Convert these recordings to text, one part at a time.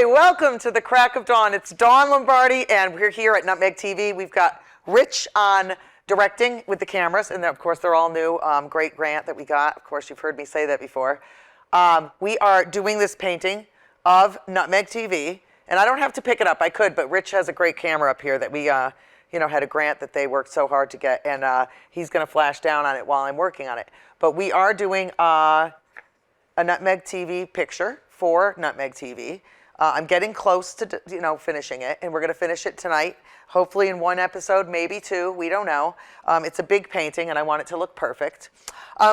Hi, welcome to the Crack of Dawn. It's Dawn Lombardi, and we're here at Nutmeg TV. We've got Rich on directing with the cameras, and of course, they're all new. Great grant that we got. Of course, you've heard me say that before. We are doing this painting of Nutmeg TV, and I don't have to pick it up. I could, but Rich has a great camera up here that we had a grant that they worked so hard to get, and he's going to flash down on it while I'm working on it. But we are doing a Nutmeg TV picture for Nutmeg TV. I'm getting close to finishing it, and we're going to finish it tonight, hopefully in one episode, maybe two, we don't know. It's a big painting, and I want it to look perfect.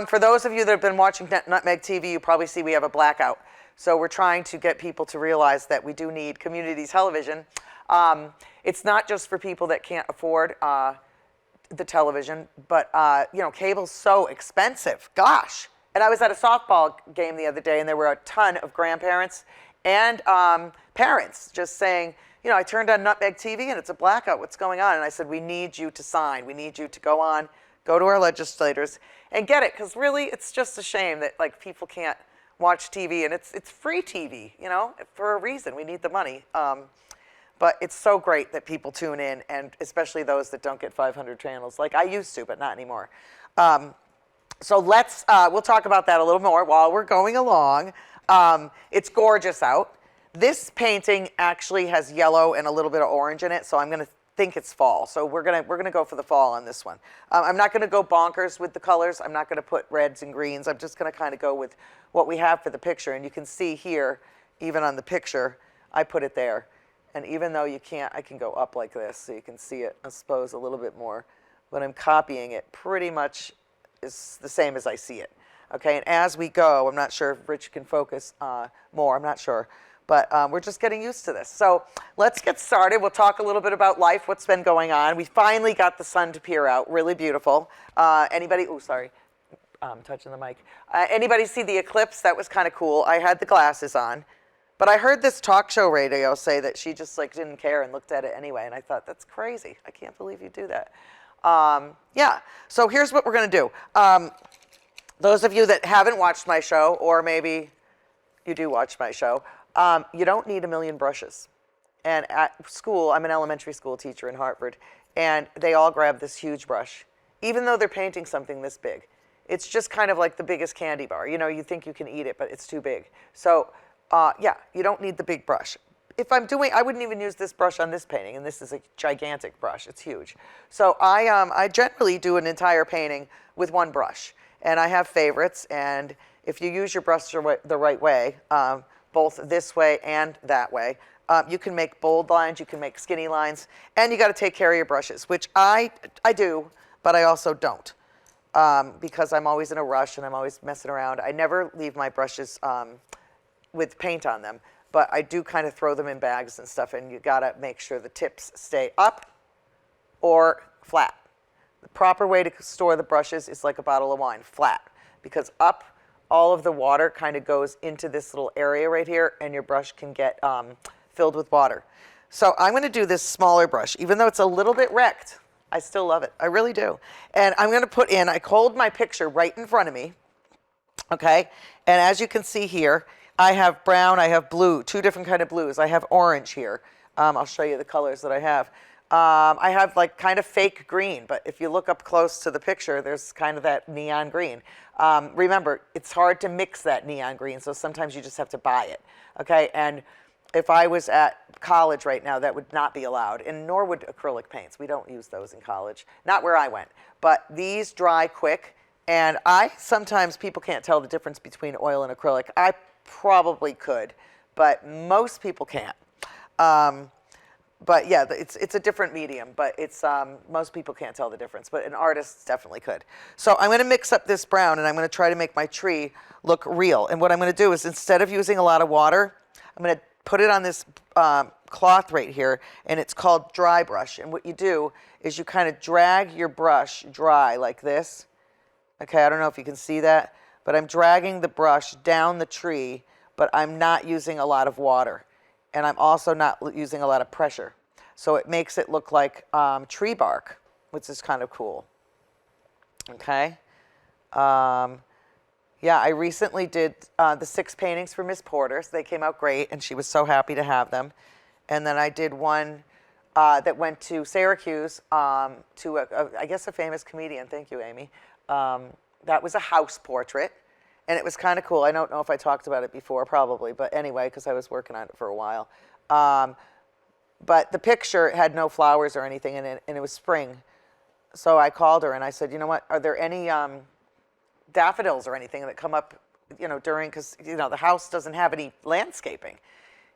For those of you that have been watching Nutmeg TV, you probably see we have a blackout. So we're trying to get people to realize that we do need community television. It's not just for people that can't afford the television, but cable's so expensive. Gosh. And I was at a softball game the other day, and there were a ton of grandparents and parents just saying, I turned on Nutmeg TV and it's a blackout. What's going on? And I said, we need you to sign. We need you to go to our legislators and get it. Because really, it's just a shame that people can't watch TV. And it's free TV, for a reason. We need the money. But it's so great that people tune in, and especially those that don't get 500 channels. Like I used to, but not anymore. So we'll talk about that a little more while we're going along. It's gorgeous out. This painting actually has yellow and a little bit of orange in it, so I'm going to think it's fall. So we're gonna go for the fall on this one. I'm not going to go bonkers with the colors. I'm not going to put reds and greens. I'm just going to kind of go with what we have for the picture. And you can see here, even on the picture, I put it there. And even though you can't, I can go up like this so you can see it, I suppose, a little bit more. But I'm copying it pretty much is the same as I see it. Okay, and as we go, I'm not sure if Rich can focus more, I'm not sure. But we're just getting used to this. So let's get started. We'll talk a little bit about life, what's been going on. We finally got the sun to peer out, really beautiful. Anybody, oh, sorry, I'm touching the mic. Anybody see the eclipse? That was kind of cool. I had the glasses on. But I heard this talk show radio say that she just didn't care and looked at it anyway. And I thought, that's crazy. I can't believe you do that. Yeah, so here's what we're going to do. Those of you that haven't watched my show, or maybe you do watch my show, you don't need a million brushes. And at school, I'm an elementary school teacher in Hartford, and they all grab this huge brush, even though they're painting something this big. It's just kind of like the biggest candy bar. You think you can eat it, but it's too big. So, yeah, you don't need the big brush. If I wouldn't even use this brush on this painting, and this is a gigantic brush. It's huge. So I generally do an entire painting with one brush. And I have favorites, and if you use your brush the right way, both this way and that way, you can make bold lines, you can make skinny lines, and you got to take care of your brushes, which I do, but I also don't, because I'm always in a rush and I'm always messing around. I never leave my brushes with paint on them, but I do kind of throw them in bags and stuff, and you got to make sure the tips stay up or flat. The proper way to store the brushes is like a bottle of wine, flat, because up, all of the water kind of goes into this little area right here, and your brush can get filled with water. So I'm going to do this smaller brush. Even though it's a little bit wrecked, I still love it. I really do. And I'm going to put in, I hold my picture right in front of me, okay? And as you can see here, I have brown, I have blue, two different kind of blues. I have orange here. I'll show you the colors that I have. I have kind of fake green, but if you look up close to the picture, there's kind of that neon green. Remember, it's hard to mix that neon green, so sometimes you just have to buy it, okay? And if I was at college right now, that would not be allowed, and nor would acrylic paints. We don't use those in college, not where I went. But these dry quick, and sometimes people can't tell the difference between oil and acrylic. I probably could, but most people can't. But yeah, it's a different medium, but most people can't tell the difference, but an artist definitely could. So I'm going to mix up this brown, and I'm going to try to make my tree look real. And what I'm going to do is, instead of using a lot of water, I'm going to put it on this cloth right here, and it's called dry brush. And what you do is you kind of drag your brush dry like this. Okay, I don't know if you can see that, but I'm dragging the brush down the tree, but I'm not using a lot of water. And I'm also not using a lot of pressure. So it makes it look like tree bark, which is kind of cool. Okay? Yeah, Yeah, I recently did the 6 paintings for Miss Porter's. They came out great, and she was so happy to have them. And then I did one that went to Syracuse to, I guess, a famous comedian. Thank you, Amy. That was a house portrait, and it was kind of cool. I don't know if I talked about it before, probably, but anyway, because I was working on it for a while. But the picture had no flowers or anything in it, and it was spring. So I called her and I said, you know what, are there any daffodils or anything that come up, during, because, the house doesn't have any landscaping.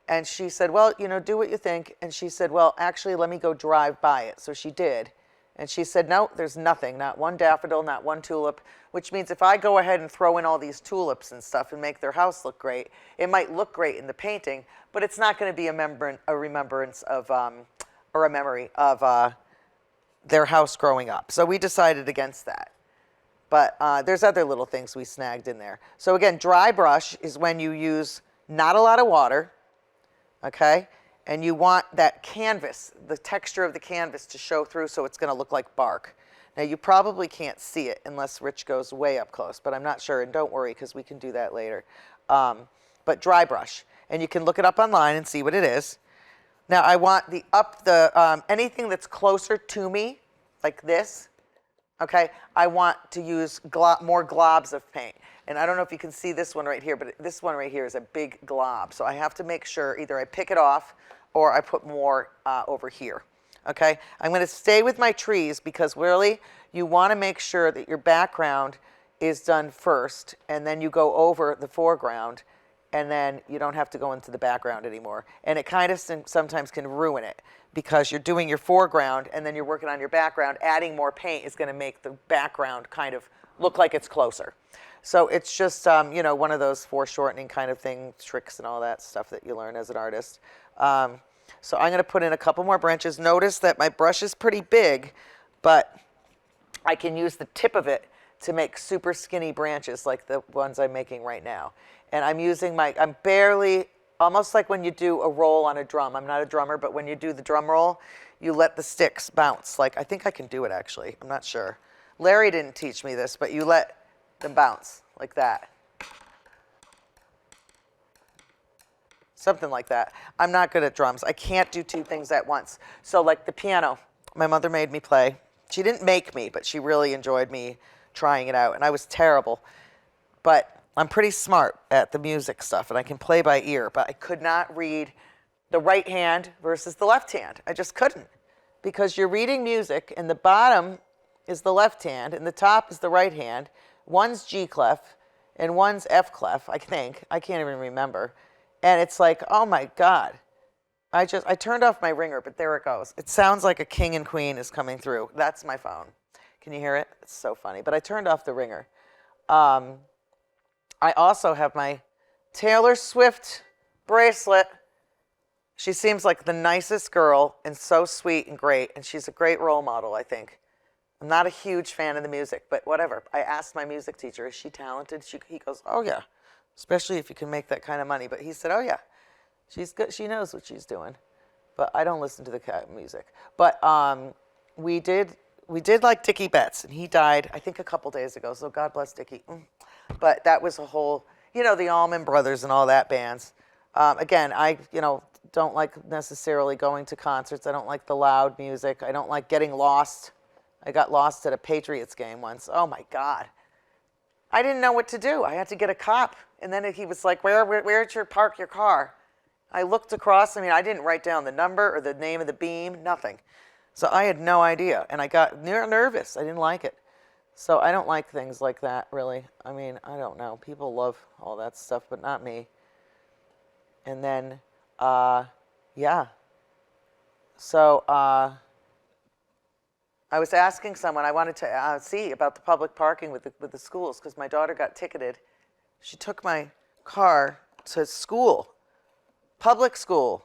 And she said, well, do what you think. And she said, well, actually, let me go drive by it. So she did. And she said, no, there's nothing, not one daffodil, not one tulip, which means if I go ahead and throw in all these tulips and stuff and make their house look great, it might look great in the painting, but it's not going to be a remembrance of, or a memory of their house growing up. So we decided against that. But there's other little things we snagged in there. So again, dry brush is when you use not a lot of water, okay? And you want that canvas, the texture of the canvas to show through so it's going to look like bark. Now, you probably can't see it unless Rich goes way up close, but I'm not sure, and don't worry because we can do that later. But dry brush, and you can look it up online and see what it is. Now, I want anything that's closer to me, like this, okay? I want to use more globs of paint. And I don't know if you can see this one right here, but this one right here is a big glob. So I have to make sure either I pick it off or I put more over here, okay? I'm going to stay with my trees because really you want to make sure that your background is done first, and then you go over the foreground, and then you don't have to go into the background anymore. And it kind of sometimes can ruin it because you're doing your foreground and then you're working on your background. Adding more paint is going to make the background kind of look like it's closer. So it's just, one of those foreshortening kind of thing, tricks and all that stuff that you learn as an artist. So I'm going to put in a couple more branches. Notice that my brush is pretty big, but I can use the tip of it to make super skinny branches like the ones I'm making right now. And I'm using I'm barely, almost like when you do a roll on a drum. I'm not a drummer, but when you do the drum roll, you let the sticks bounce. Like, I think I can do it actually. I'm not sure. Larry didn't teach me this, but you let them bounce like that. Something like that. I'm not good at drums. I can't do 2 things at once. So like the piano, my mother made me play. She didn't make me, but she really enjoyed me trying it out. And I was terrible. But I'm pretty smart at the music stuff, and I can play by ear. But I could not read the right hand versus the left hand. I just couldn't. Because you're reading music, and the bottom is the left hand, and the top is the right hand. One's G clef, and one's F clef, I think. I can't even remember. And it's like, oh my God. I turned off my ringer, but there it goes. It sounds like a king and queen is coming through. That's my phone. Can you hear it? It's so funny. But I turned off the ringer. I also have my Taylor Swift bracelet. She seems like the nicest girl and so sweet and great. And she's a great role model, I think. I'm not a huge fan of the music, but whatever. I asked my music teacher, is she talented? He goes, oh yeah. Especially if you can make that kind of money. But he said, oh yeah, she's good. She knows what she's doing. But I don't listen to the music. But we did like Dickie Betts, and he died, I think, a couple days ago. So God bless Dickie. But that was a whole, the Allman Brothers and all that bands. Again, I, don't like necessarily going to concerts. I don't like the loud music. I don't like getting lost. I got lost at a Patriots game once. Oh my God. I didn't know what to do. I had to get a cop. And then he was like, where'd you park your car? I looked across. I didn't write down the number or the name of the beam, nothing. So I had no idea. And I got nervous. I didn't like it. So I don't like things like that, really. I don't know. People love all that stuff, but not me. And then, yeah. So I was asking someone, I wanted to see about the public parking with the schools, because my daughter got ticketed. She took my car to school, public school,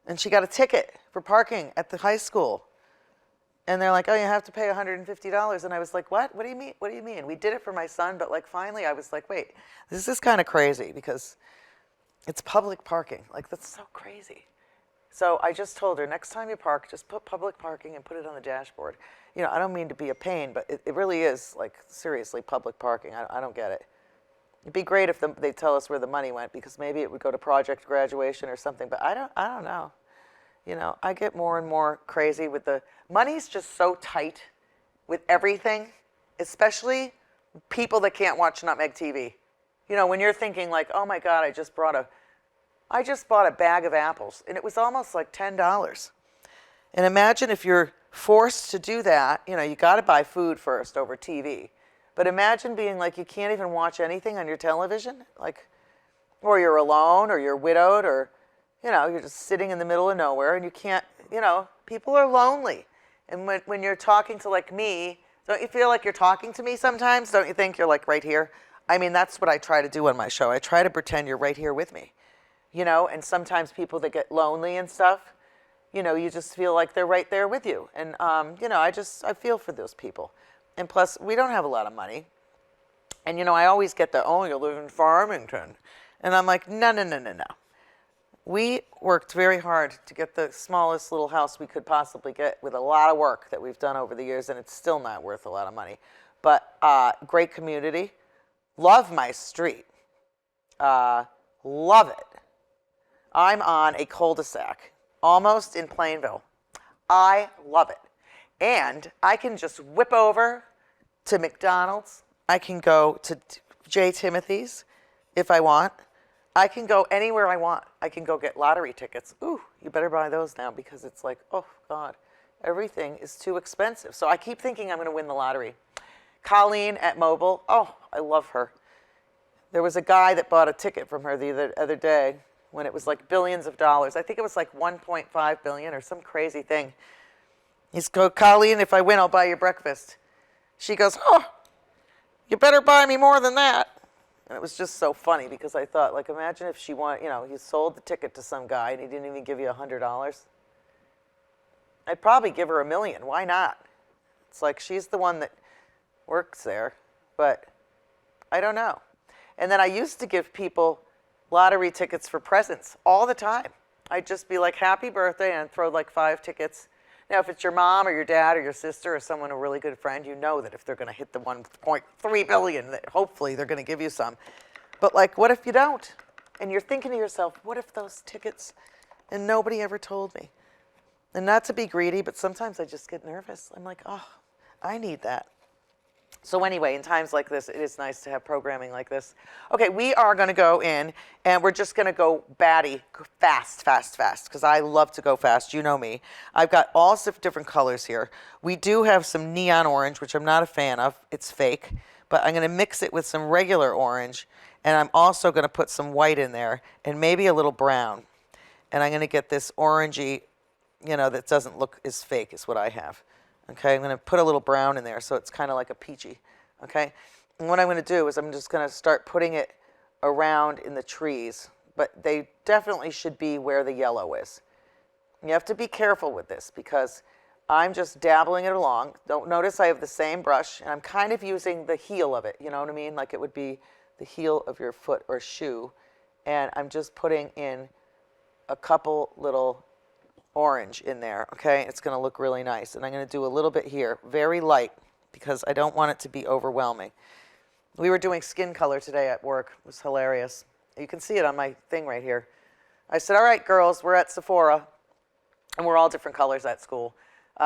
and she got a ticket for parking at the high school. And they're like, oh, you have to pay $150. And I was like, what? What do you mean? What do you mean? We did it for my son, but finally I was like, wait, this is kind of crazy because it's public parking. That's so crazy. So I just told her, next time you park, just put public parking and put it on the dashboard. I don't mean to be a pain, but it really is, seriously, public parking. I don't get it. It'd be great if they tell us where the money went, because maybe it would go to project graduation or something, but I don't know. You know, I get more and more crazy with the money's just so tight with everything, especially people that can't watch Nutmeg TV. You know, when you're thinking like, oh my God, I just bought a bag of apples, and it was almost like $10. And imagine if you're forced to do that, you know, you got to buy food first over TV. But imagine being like, you can't even watch anything on your television, like, or you're alone, or you're widowed, or, you know, you're just sitting in the middle of nowhere, and you can't, you know, people are lonely. And when you're talking to like me, don't you feel like you're talking to me sometimes? Don't you think you're like right here? I mean, that's what I try to do on my show. I try to pretend you're right here with me, you know, and sometimes people that get lonely and stuff, you know, you just feel like they're right there with you. And, you know, I feel for those people. And plus, we don't have a lot of money. And, you know, I always get the, oh, you live in Farmington. And I'm like, no. We worked very hard to get the smallest little house we could possibly get with a lot of work that we've done over the years, and it's still not worth a lot of money. But great community. Love my street. Love it. I'm on a cul-de-sac, almost in Plainville. I love it. And I can just whip over to McDonald's. I can go to J. Timothy's if I want. I can go anywhere I want. I can go get lottery tickets. Ooh, you better buy those now, because it's like, oh, God, everything is too expensive. So I keep thinking I'm going to win the lottery. Colleen at Mobile, oh, I love her. There was a guy that bought a ticket from her the other day when it was like billions of dollars. I think it was like 1.5 billion or some crazy thing. He's go, Colleen, if I win, I'll buy you breakfast. She goes, oh, you better buy me more than that. And it was just so funny, because I thought, like, imagine if she wanted, you know, he sold the ticket to some guy and he didn't even give you $100. I'd probably give her $1 million. Why not? It's like she's the one that works there, but I don't know. And then I used to give people lottery tickets for presents all the time. I'd just be like, happy birthday, and throw like 5 tickets. Now, if it's your mom or your dad or your sister or someone, a really good friend, you know that if they're going to hit the 1.3 billion, that hopefully they're going to give you some. But like, what if you don't? And you're thinking to yourself, what if those tickets, and nobody ever told me? And not to be greedy, but sometimes I just get nervous. I'm like, oh, I need that. So anyway, in times like this, it is nice to have programming like this. Okay, we are going to go in, and we're just going to go batty, fast, because I love to go fast. You know me. I've got all different colors here. We do have some neon orange, which I'm not a fan of. It's fake. But I'm going to mix it with some regular orange, and I'm also going to put some white in there, and maybe a little brown. And I'm going to get this orangey, you know, that doesn't look as fake as what I have. Okay, I'm going to put a little brown in there so it's kind of like a peachy. Okay, and what I'm going to do is I'm just going to start putting it around in the trees, but they definitely should be where the yellow is. You have to be careful with this, because I'm just dabbling it along. Don't notice I have the same brush, and I'm kind of using the heel of it, you know what I mean? Like it would be the heel of your foot or shoe, and I'm just putting in a couple little orange in there, okay? It's going to look really nice. And I'm going to do a little bit here, very light, because I don't want it to be overwhelming. We were doing skin color today at work. It was hilarious. You can see it on my thing right here. I said, all right, girls, we're at Sephora, and we're all different colors at school.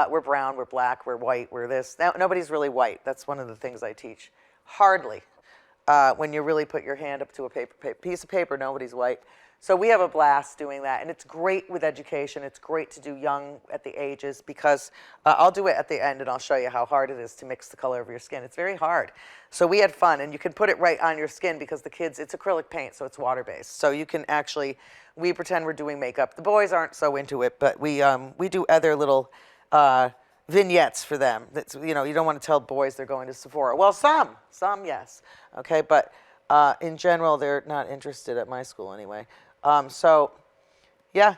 We're brown, we're black, we're white, we're this. Now, nobody's really white. That's one of the things I teach. Hardly. When you really put your hand up to a piece of paper, nobody's white. So we have a blast doing that, and it's great with education. It's great to do young at the ages, because I'll do it at the end, and I'll show you how hard it is to mix the color of your skin. It's very hard. So we had fun, and you can put it right on your skin, because the kids, it's acrylic paint, so it's water-based. So you can actually, we pretend we're doing makeup. The boys aren't so into it, but we do other little vignettes for them. That's, you know, you don't want to tell boys they're going to Sephora. Well, some yes, okay, but in general, they're not interested at my school anyway. So, yeah,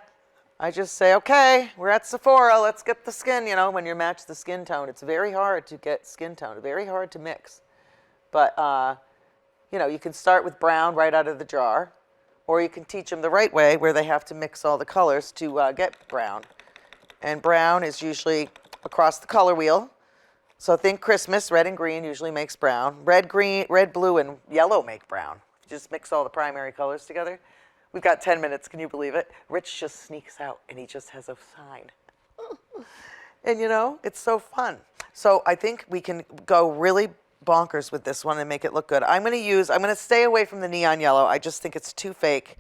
I just say, okay, we're at Sephora, let's get the skin, you know, when you match the skin tone. It's very hard to get skin tone, very hard to mix. But, you know, you can start with brown right out of the jar, or you can teach them the right way, where they have to mix all the colors to get brown. And brown is usually across the color wheel. So think Christmas, red and green usually makes brown. Red, green, red, blue, and yellow make brown. Just mix all the primary colors together. We've got 10 minutes, can you believe it? Rich just sneaks out and he just has a sign. And you know, it's so fun. So I think we can go really bonkers with this one and make it look good. I'm gonna stay away from the neon yellow. I just think it's too fake.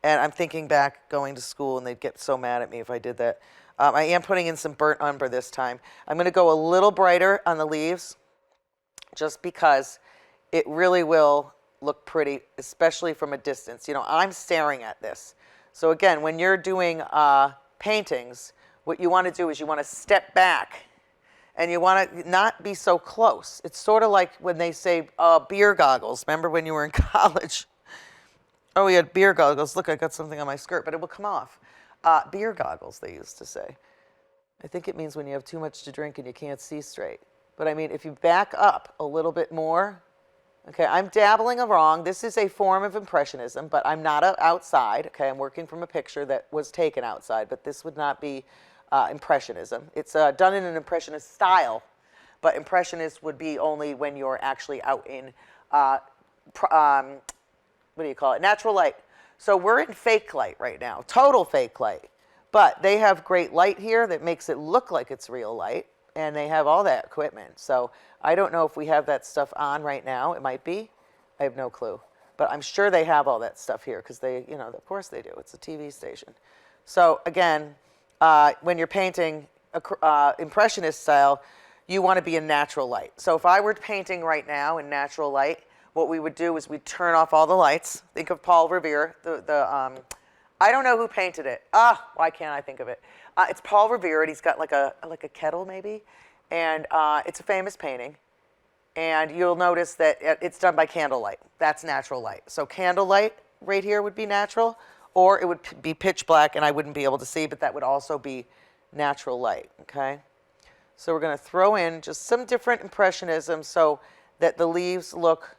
And I'm thinking back going to school and they'd get so mad at me if I did that. I am putting in some burnt umber this time. I'm gonna go a little brighter on the leaves just because it really will look pretty, especially from a distance. You know, I'm staring at this. So again, when you're doing paintings, what you want to do is you want to step back and you want to not be so close. It's sort of like when they say beer goggles. Remember when you were in college? Oh, we had beer goggles. Look, I got something on my skirt, but it will come off. Beer goggles, they used to say. I think it means when you have too much to drink and you can't see straight. But I mean, if you back up a little bit more, okay, I'm dabbling wrong. This is a form of impressionism, but I'm not outside. Okay, I'm working from a picture that was taken outside, but this would not be impressionism. It's done in an impressionist style, but impressionist would be only when you're actually out in, what do you call it, natural light. So we're in fake light right now, total fake light. But they have great light here that makes it look like it's real light, and they have all that equipment. So I don't know if we have that stuff on right now. It might be. I have no clue. But I'm sure they have all that stuff here because they, you know, of course they do. It's a TV station. So again, when you're painting impressionist style, you want to be in natural light. So if I were painting right now in natural light, what we would do is we'd turn off all the lights. Think of Paul Revere, I don't know who painted it. Why can't I think of it? It's Paul Revere, and he's got like a kettle maybe, and it's a famous painting. And you'll notice that it's done by candlelight. That's natural light. So candlelight right here would be natural, or it would be pitch black and I wouldn't be able to see, but that would also be natural light, okay? So we're gonna throw in just some different impressionism so that the leaves look,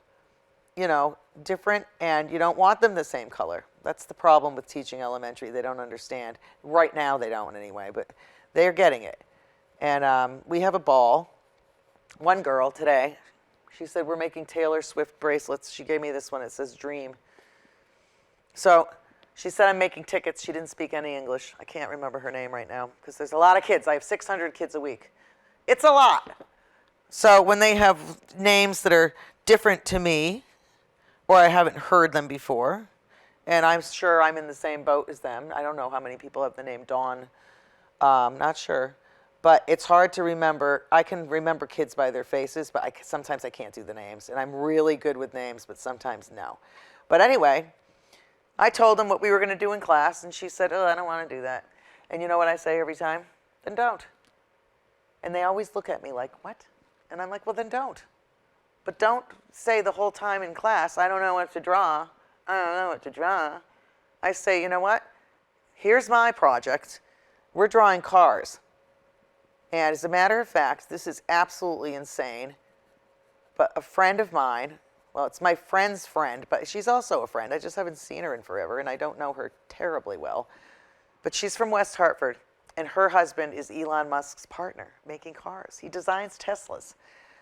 you know, different, and you don't want them the same color. That's the problem with teaching elementary. They don't understand. Right now they don't anyway, but they're getting it. And we have a ball. One girl today, she said, we're making Taylor Swift bracelets. She gave me this one. It says Dream. So she said, I'm making tickets. She didn't speak any English. I can't remember her name right now because there's a lot of kids. I have 600 kids a week. It's a lot. So when they have names that are different to me, or I haven't heard them before, and I'm sure I'm in the same boat as them. I don't know how many people have the name Dawn. Not sure. But it's hard to remember. I can remember kids by their faces, but sometimes I can't do the names. And I'm really good with names, but sometimes no. But anyway, I told them what we were going to do in class, and she said, oh, I don't want to do that. And you know what I say every time? Then don't. And they always look at me like, what? And I'm like, well, then don't. But don't say the whole time in class, I don't know what to draw. I don't know what to draw. I say, you know what? Here's my project. We're drawing cars. And as a matter of fact, this is absolutely insane. But a friend of mine, well, it's my friend's friend, but she's also a friend. I just haven't seen her in forever, and I don't know her terribly well. But she's from West Hartford, and her husband is Elon Musk's partner making cars. He designs Teslas.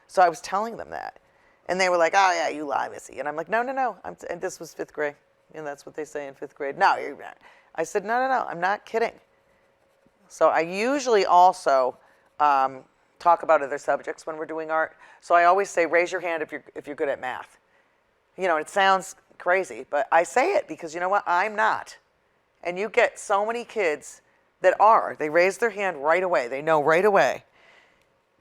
So I was telling them that. And they were like, oh, yeah, you lie, Missy. And I'm like, no, no, no. And this was 5th grade. And that's what they say in 5th grade. No, you're not. I said, no, no, no, I'm not kidding. So I usually also talk about other subjects when we're doing art. So I always say, raise your hand if you're good at math. You know, it sounds crazy, but I say it because you know what? I'm not. And you get so many kids that are. They raise their hand right away. They know right away.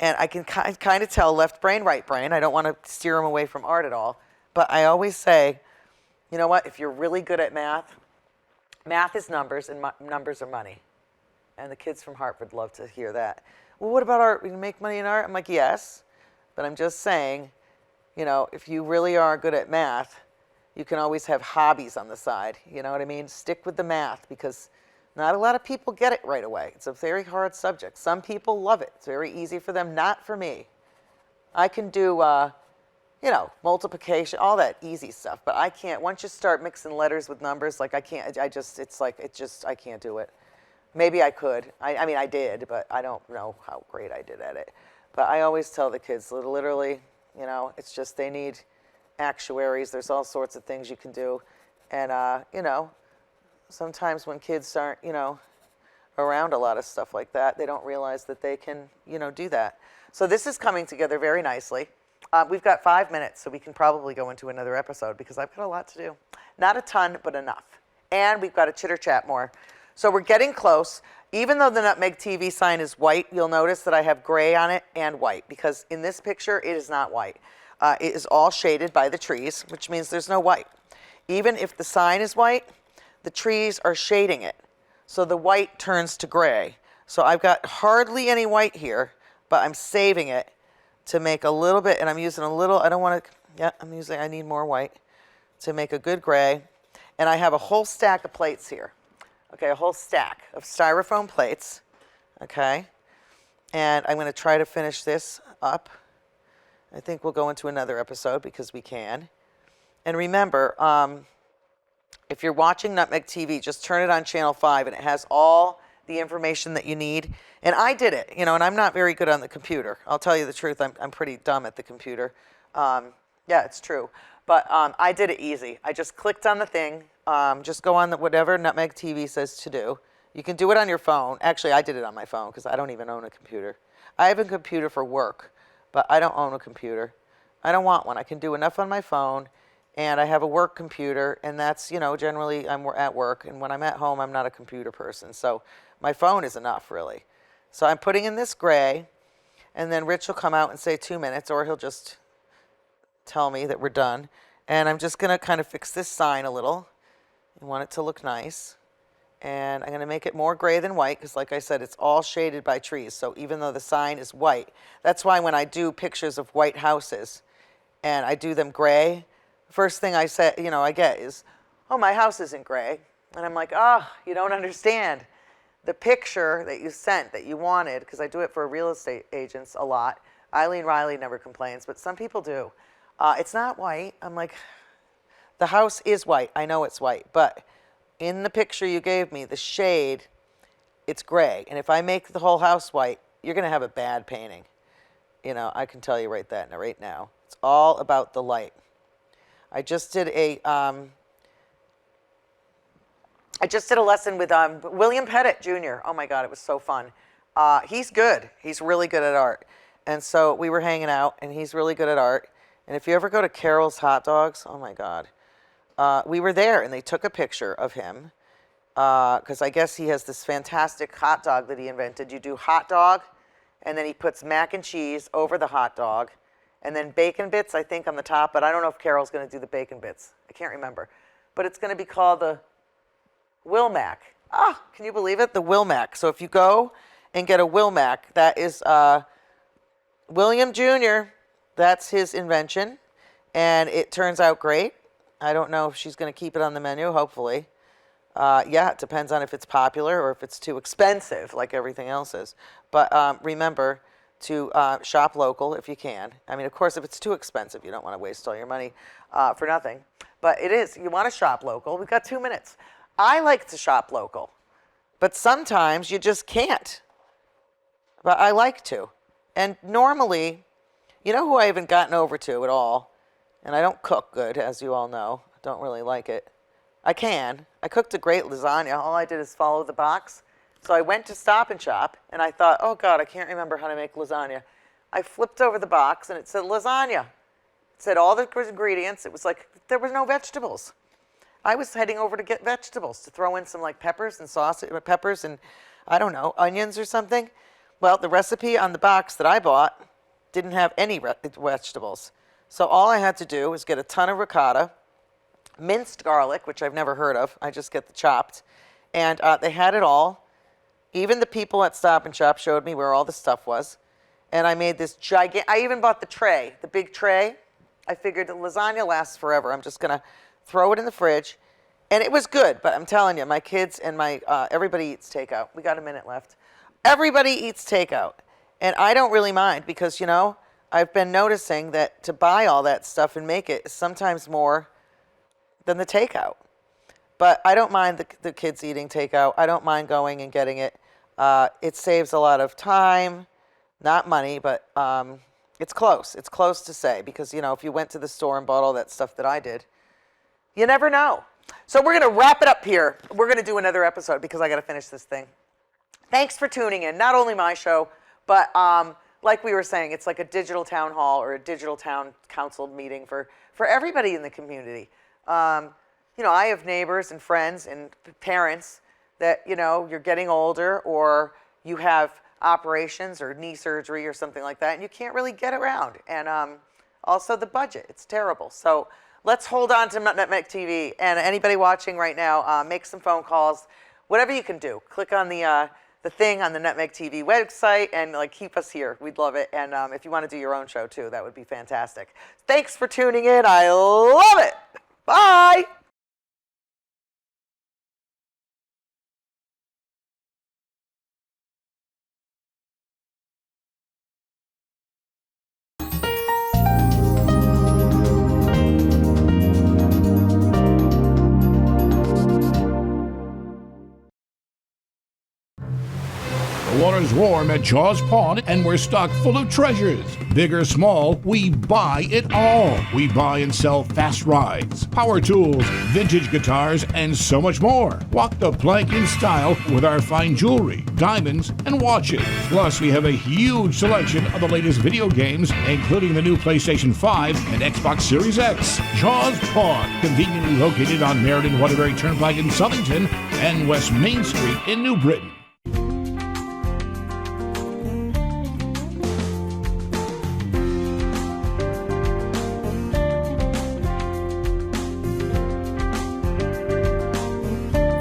And I can kind of tell left brain, right brain. I don't want to steer them away from art at all. But I always say, you know what? If you're really good at math, math is numbers and numbers are money. And the kids from Hartford love to hear that. Well, what about art? We can make money in art? I'm like, yes. But I'm just saying, you know, if you really are good at math, you can always have hobbies on the side. You know what I mean? Stick with the math because not a lot of people get it right away. It's a very hard subject. Some people love it. It's very easy for them, not for me. I can do, you know, multiplication, all that easy stuff, but I can't. Once you start mixing letters with numbers, like I can't, I can't do it. Maybe I could. I mean, I did, but I don't know how great I did at it. But I always tell the kids, literally, you know, it's just they need actuaries. There's all sorts of things you can do. And, you know, sometimes when kids aren't, you know, around a lot of stuff like that, they don't realize that they can, you know, do that. So this is coming together very nicely. We've got 5 minutes, so we can probably go into another episode because I've got a lot to do. Not a ton, but enough. And we've got to chitter chat more. So we're getting close. Even though the Nutmeg TV sign is white, you'll notice that I have gray on it and white, because in this picture, it is not white. It is all shaded by the trees, which means there's no white. Even if the sign is white, the trees are shading it. So the white turns to gray. So I've got hardly any white here, but I'm saving it to make a little bit, and I'm using a little, I don't want to, yeah, I need more white to make a good gray. And I have a whole stack of plates here. Okay, a whole stack of styrofoam plates. Okay, and I'm going to try to finish this up. I think we'll go into another episode because we can. And remember, if you're watching Nutmeg TV, just turn it on channel 5 and it has all the information that you need. And I did it, you know, and I'm not very good on the computer. I'll tell you the truth, I'm pretty dumb at the computer. Yeah, it's true. But I did it easy. I just clicked on the thing. Just go on whatever Nutmeg TV says to do. You can do it on your phone. Actually, I did it on my phone because I don't even own a computer. I have a computer for work, but I don't own a computer. I don't want one. I can do enough on my phone. And I have a work computer, and that's, you know, generally I'm at work. And when I'm at home, I'm not a computer person. So my phone is enough, really. So I'm putting in this gray, and then Rich will come out and say 2 minutes, or he'll just tell me that we're done. And I'm just going to kind of fix this sign a little. I want it to look nice. And I'm going to make it more gray than white, because like I said, it's all shaded by trees. So even though the sign is white, that's why when I do pictures of white houses, and I do them gray, first thing I say, you know, I get is, oh, my house isn't gray. And I'm like, oh, you don't understand. The picture that you sent that you wanted, because I do it for real estate agents a lot. Eileen Riley never complains, but some people do. It's not white. I'm like, the house is white. I know it's white. But in the picture you gave me, the shade, it's gray. And if I make the whole house white, you're going to have a bad painting. You know, I can tell you right now. It's all about the light. I just did a lesson with William Pettit Jr. Oh my God, it was so fun. He's good. He's really good at art. And so we were hanging out, and he's really good at art. And if you ever go to Carol's Hot Dogs, oh my God, we were there, and they took a picture of him because I guess he has this fantastic hot dog that he invented. You do hot dog, and then he puts mac and cheese over the hot dog, and then bacon bits, I think, on the top. But I don't know if Carol's going to do the bacon bits. I can't remember. But it's going to be called the Wilmac. Ah, can you believe it? The Wilmac. So if you go and get a Wilmac, that is William Jr., that's his invention. And it turns out great. I don't know if she's going to keep it on the menu, hopefully. Yeah, it depends on if it's popular or if it's too expensive, like everything else is. But remember to shop local if you can. I mean, of course, if it's too expensive, you don't want to waste all your money for nothing. But it is. You want to shop local. We've got 2 minutes. I like to shop local, but sometimes you just can't. But I like to. And normally, you know who I haven't gotten over to at all? And I don't cook good, as you all know. I don't really like it. I can. I cooked a great lasagna. All I did is follow the box. So I went to Stop and Shop, and I thought, oh, God, I can't remember how to make lasagna. I flipped over the box, and it said lasagna. It said all the ingredients. It was like there was no vegetables. I was heading over to get vegetables, to throw in some, like, peppers and sausage, peppers and, I don't know, onions or something. Well, the recipe on the box that I bought didn't have any vegetables. So all I had to do was get a ton of ricotta, minced garlic, which I've never heard of. I just get the chopped. And they had it all. Even the people at Stop and Shop showed me where all the stuff was. And I made this gigantic, I even bought the tray, the big tray. I figured the lasagna lasts forever. I'm just going to throw it in the fridge. And it was good, but I'm telling you, my kids and everybody eats takeout. We got a minute left. Everybody eats takeout. And I don't really mind because, you know, I've been noticing that to buy all that stuff and make it is sometimes more than the takeout. But I don't mind the kids eating takeout. I don't mind going and getting it. It saves a lot of time, not money, but It's close. It's close to say because, if you went to the store and bought all that stuff that I did, you never know. So we're going to wrap it up here. We're going to do another episode because I got to finish this thing. Thanks for tuning in. Not only my show, but like we were saying, it's like a digital town hall or a digital town council meeting for everybody in the community. I have neighbors and friends and parents that, you're getting older or you have operations or knee surgery or something like that, and you can't really get around. And also the budget, it's terrible. So let's hold on to Nutmeg TV. And anybody watching right now, make some phone calls, whatever you can do. Click on the thing on the Nutmeg TV website and keep us here. We'd love it. And if you want to do your own show too, that would be fantastic. Thanks for tuning in. I love it. Bye. The water's warm at Jaws Pond, and we're stocked full of treasures. Big or small, we buy it all. We buy and sell fast rides, power tools, vintage guitars, and so much more. Walk the plank in style with our fine jewelry, diamonds, and watches. Plus, we have a huge selection of the latest video games, including the new PlayStation 5 and Xbox Series X. Jaws Pond, conveniently located on Meriden Waterbury Turnpike in Southington and West Main Street in New Britain.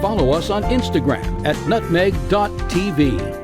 Follow us on Instagram at nutmeg.tv.